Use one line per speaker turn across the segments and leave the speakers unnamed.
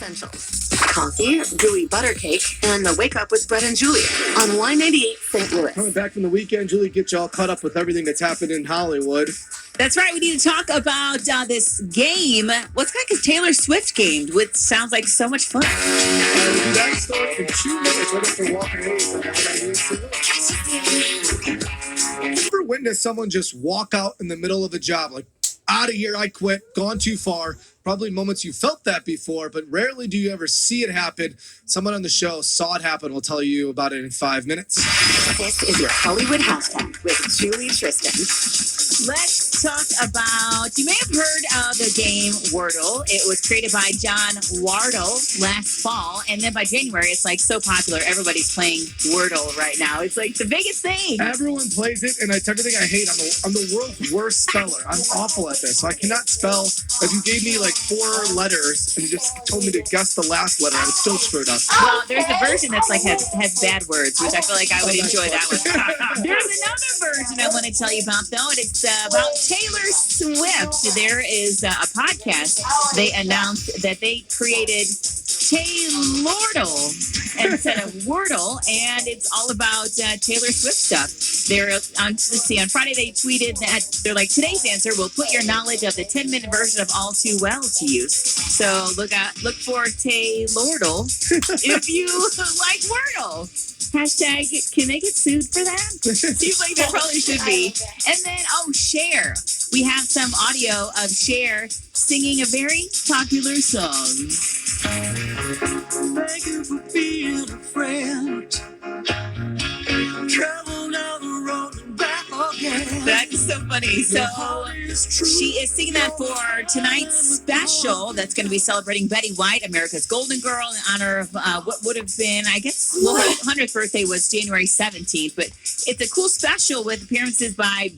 essentials: coffee, gooey butter cake, and the Wake Up with Bret and Julie on Y98 St. Louis.
Coming back from the weekend, Julie, get you all caught up with everything that's happened in Hollywood.
That's right. We need to talk about this game. What's that? Because Taylor Swift gamed, which sounds like so much fun.
And we'll do that story in 2 minutes right after Y98 St. Louis. Ever witnessed someone just walk out in the middle of a job, like, out of here, I quit, gone too far? Probably moments you felt that before, but rarely do you ever see it happen. Someone on the show saw it happen. We'll tell you about it in 5 minutes.
This is your Hollywood hashtag with Julie Tristan.
Let's talk about, you may have heard of the game Wordle. It was created by John Wardle last fall, and then by January, it's like so popular. Everybody's playing Wordle right now. It's like the biggest thing.
Everyone plays it, and it's everything I hate. I'm the world's worst speller. I'm awful at this, so I cannot spell. If you gave me like 4 letters and you just told me to guess the last letter, I would still screw it up.
Well, there's a version that's like has bad words, which I feel like I would enjoy that one. There's another version I want to tell you about, though, and it's about Taylor Swift. There is a podcast. They announced that they created Taylordle instead of Wordle, and it's all about Taylor Swift stuff. They're on. Let's see. On Friday, they tweeted that they're like, today's answer will put your knowledge of the 10-minute version of All Too Well to use. So look for Taylordle if you like Wordle. Hashtag, can they get sued for that? Seems like they probably should be. And then, Cher. We have some audio of Cher singing a very popular song.
Thank you for being a friend. Travel down the road and back again.
That's so funny. So she is singing that for tonight's special that's going to be celebrating Betty White, America's Golden Girl, in honor of what would have been, I guess, well, her 100th birthday was January 17th. But it's a cool special with appearances by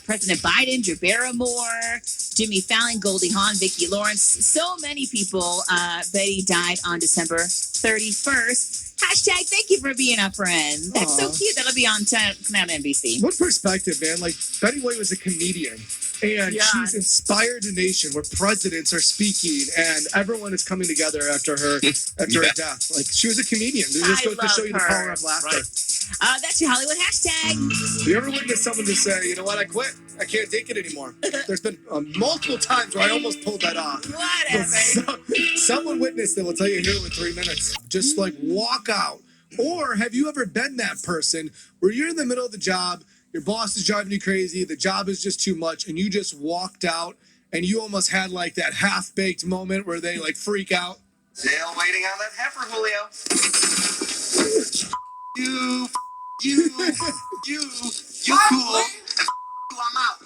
President Biden, Drew Barrymore, Jimmy Fallon, Goldie Hawn, Vicki Lawrence. So many people. Betty died on December 31st. Hashtag, thank you for being a friend. That's so cute. That'll be on tonight on NBC.
What perspective, man? Like, Betty White was a comedian, and she's inspired a nation where presidents are speaking, and everyone is coming together after her death. Like, she was a comedian. It just goes to show you the power of laughter.
Right. That's your Hollywood hashtag.
Have you ever witnessed someone just say, you know what, I quit. I can't take it anymore. There's been multiple times where I almost pulled that off.
Whatever.
Someone witnessed it. We'll tell you here in 3 minutes. Just like walk out. Or have you ever been that person where you're in the middle of the job, your boss is driving you crazy, the job is just too much, and you just walked out and you almost had like that half-baked moment where they like freak out?
Still waiting on that heifer, Julio. You cool. I'm out.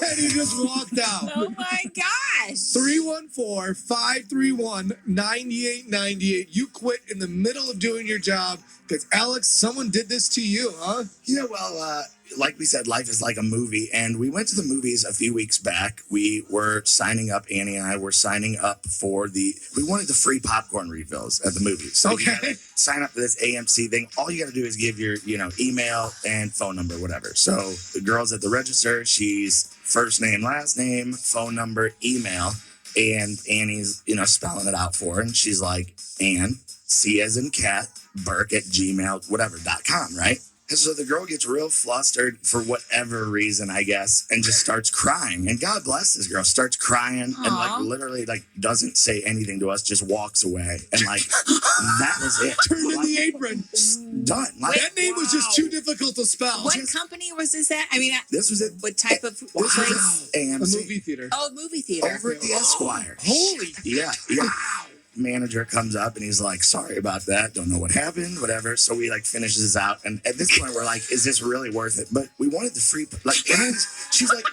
And he just walked out.
Oh my gosh.
314-531-9898. You quit in the middle of doing your job because, Alex, someone did this to you, huh?
Yeah, well, like we said, life is like a movie. And we went to the movies a few weeks back. We were signing up, Annie and I were signing up for we wanted the free popcorn refills at the movies. So you gotta sign up for this AMC thing. All you got to do is give your, email and phone number, whatever. So the girl's at the register. She's first name, last name, phone number, email. And Annie's, spelling it out for her. And she's like, Ann, C as in cat, Burke at gmail, whatever.com, right? And so the girl gets real flustered for whatever reason, I guess, and just starts crying. And God bless this girl, starts crying and literally doesn't say anything to us, just walks away. And that was it.
Turned in the apron.
Done.
That name was just too difficult to spell.
What company was this at? I mean,
this was it.
What type of
This was AMC.
A movie theater.
Oh, movie theater.
Over at the Esquire.
Holy.
Yeah. Manager comes up and he's like, sorry about that, don't know what happened, whatever. So we finishes this out, and at this point we're like, is this really worth it? But we wanted the free, and she's like,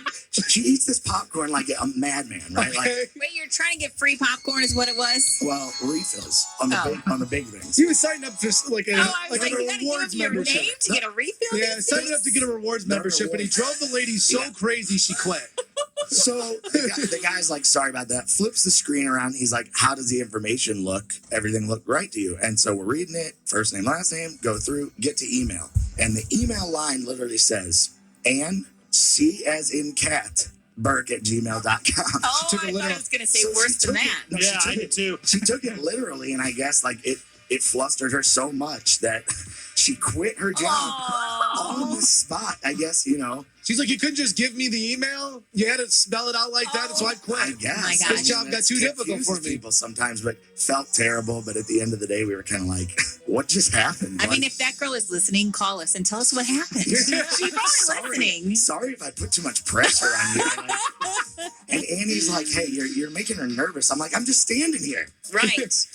she eats this popcorn like a madman, right?
Okay.
Wait, you're trying to get free popcorn is what it was?
Well, refills on the big things.
He was signing up for like a
you gotta
rewards
give him your
membership.
name to get a refill?
Yeah, signing up to get a rewards membership, and he drove the lady so crazy she quit.
So the guy's like, sorry about that, flips the screen around. He's like, how does the information look? Everything look right to you? And so we're reading it, first name, last name, go through, get to email. And the email line literally says, Ann, C as in cat, burke@gmail.com.
Oh,
took a
I thought
literal-
I was going to say
So she
worse than
took it-
that.
no, she
Yeah,
took
I
it-
did too.
She took it literally, and I guess like it flustered her so much that she quit her job on the spot. I guess,
She's like, you couldn't just give me the email. You had to spell it out like that, and so I quit.
I guess.
my gosh.
This job got too difficult
confuses
for me.
people sometimes, but felt terrible. But at the end of the day, we were kind of like, what just happened?
I mean, if that girl is listening, call us and tell us what happened. She's probably listening.
Sorry if I put too much pressure on you. And Annie's like, hey, you're making her nervous. I'm like, I'm just standing here.
Right.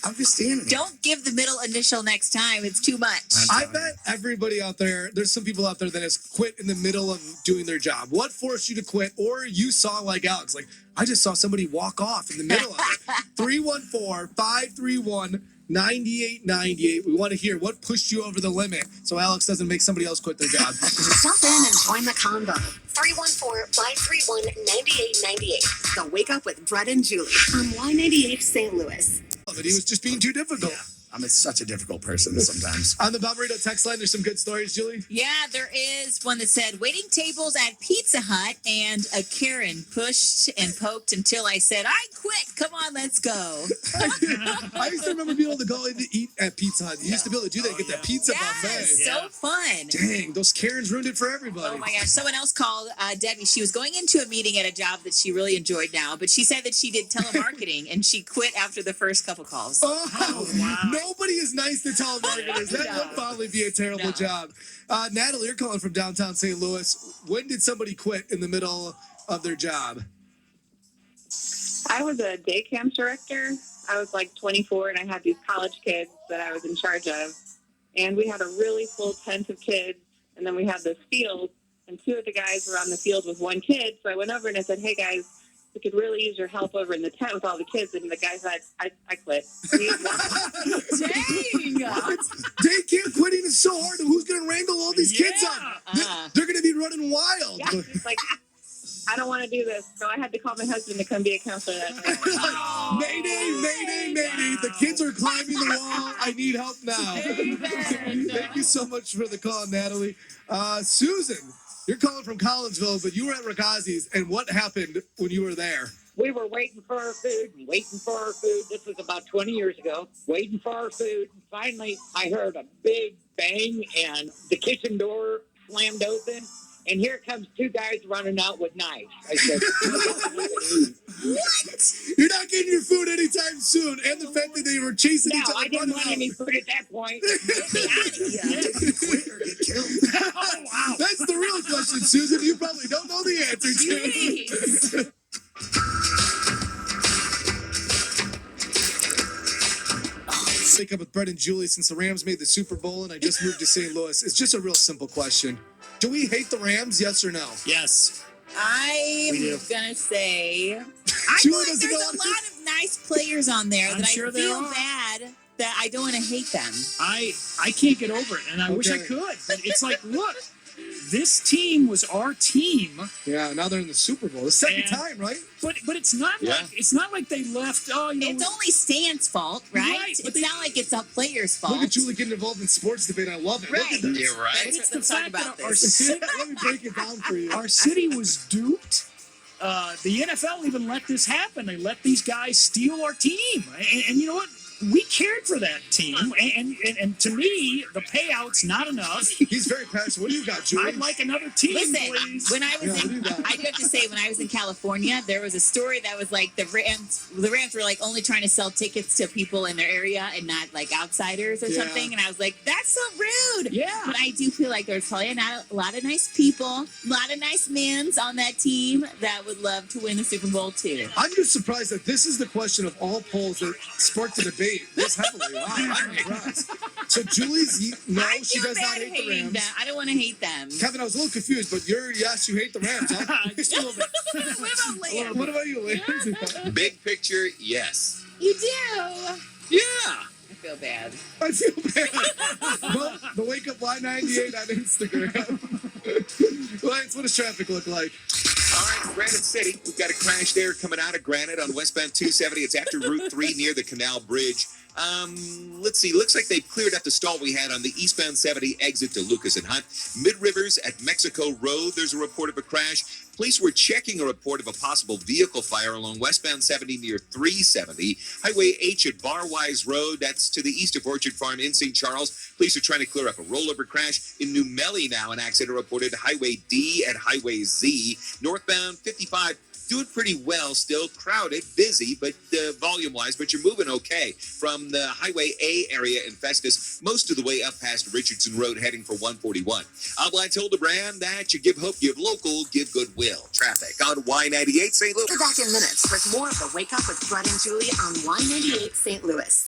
I'm just standing here.
Don't give the middle initial next time. It's too much.
I bet everybody out there's some people out there that has quit in the middle of doing their job. What forced you to quit? Or you saw like Alex, like, I just saw somebody walk off in the middle of it. 314-531-9898. We want to hear what pushed you over the limit so Alex doesn't make somebody else quit their job.
Jump in and join the convo. 314-531-9898. The Wake Up with Bret and Julie on Y98 St. Louis.
But he was just being too difficult.
I'm such a difficult person sometimes.
On the Barbarito text line, there's some good stories, Julie.
Yeah, there is one that said waiting tables at Pizza Hut, and a Karen pushed and poked until I said, I quit. Come on, let's go.
I used to remember being able to go in to eat at Pizza Hut. You used to be able to do that, get that pizza buffet.
Yes, so fun.
Dang, those Karens ruined it for everybody.
Oh my gosh. Someone else called Debbie. She was going into a meeting at a job that she really enjoyed now, but she said that she did telemarketing and she quit after the first couple calls.
Oh,
wow.
Nobody is nice to telemarketers. That
No.
would probably be a terrible
No.
job. Natalie, you're calling from downtown St. Louis. When did somebody quit in the middle of their job?
I was a day camp director. I was like 24, and I had these college kids that I was in charge of. And we had a really full tent of kids, and then we had this field, and two of the guys were on the field with one kid. So I went over and I said, hey, guys, we could really use your help over in the tent with all the kids. And the guy said, I quit.
Dang.
Day camp quitting is so hard. Who's going to wrangle all these kids up? They're going to be running wild.
Yeah, he's like, I don't want to do this. So I had to call my husband to come be a counselor that night.
Mayday, mayday, mayday. The kids are climbing the wall. I need help now. Thank you so much for the call, Natalie. Susan, you're calling from Collinsville, but you were at Ragazzi's, and what happened when you were there?
We were waiting for our food and waiting for our food. This was about 20 years ago. Waiting for our food. And finally, I heard a big bang and the kitchen door slammed open. And here comes two guys running out with knives. I said,
What?
You're not getting your food anytime soon. And the fact that they were chasing
no,
each other.
I didn't
running
want
out.
any food at that point.
Quit or get killed.
Oh, wow.
That's the real question, Susan. You probably don't know the answer to.
Jeez.
Wake up with Bret and Julie since the Rams made the Super Bowl and I just moved to St. Louis. It's just a real simple question. Do we hate the Rams? Yes or no?
Yes.
I'm
We do.
gonna say I
Julie
feel like
doesn't
there's
know
a lot of nice players on there
I'm
that
sure
I
there
feel
are.
bad that I don't want to hate them.
I can't get over it, and I wish I
Okay.
could. But it's like, look, this team was our team,
Yeah, now they're in the Super Bowl. The second
And-
time, right?
but it's not like they left. Oh, you know,
It's only Stan's fault, right?
Right, but
It's
they-
not like it's a player's fault.
Look at Julie getting involved in sports debate. I love it. Look
Right.
at this.
You're right.
Let's,
It's
let's
the
talk
fact
about
that our
this.
city,
Let me break it down for you.
our city was duped. The NFL even let this happen. They let these guys steal our team, and you know what? We cared for that team, and to me, the payout's not enough.
He's very passionate. What do you got, Julie?
I'd like another team,
Listen,
please.
when I was
Yeah,
in,
do that.
I do have to say, when I was in California, there was a story that was like the Rams were like only trying to sell tickets to people in their area and not like outsiders or
Yeah.
something. And I was like, that's so rude.
Yeah.
But I do feel like there's probably not a lot of nice people, a lot of nice men on that team that would love to win the Super Bowl too.
I'm just surprised that this is the question of all polls that sparked a debate this heavily. Wow, I'm impressed. So Julie's no,
I
she
feel
does not
bad
hate the
hating
Rams.
them. I don't want to hate them.
Kevin, I was a little confused, but yes, you hate the Rams. Huh?
Just a little bit.
What about Liam?
What about you, Lance?
Big picture, yes.
You do.
Yeah.
I feel bad.
I feel bad. Well, the Wake Up Y98 on Instagram. Lance, what does traffic look like?
All right, Granite City. We've got a crash there coming out of Granite on westbound 270. It's after Route 3 near the Canal Bridge. Let's see. Looks like they've cleared up the stall we had on the eastbound 70 exit to Lucas and Hunt. Mid Rivers at Mexico Road, there's a report of a crash. Police were checking a report of a possible vehicle fire along westbound 70 near 370. Highway H at Barwise Road, that's to the east of Orchard Farm in St. Charles. Police are trying to clear up a rollover crash. In New Melly now, an accident reported. Highway D at Highway Z. Northbound 55. Doing pretty well still, crowded, busy, but volume-wise, but you're moving okay. From the Highway A area in Festus, most of the way up past Richardson Road, heading for 141. I'm Hildebrand, that you give hope, give local, give goodwill. Traffic on Y98 St. Louis.
We're back in minutes with more of the Wake Up with Bret and Julie on Y98 St. Louis.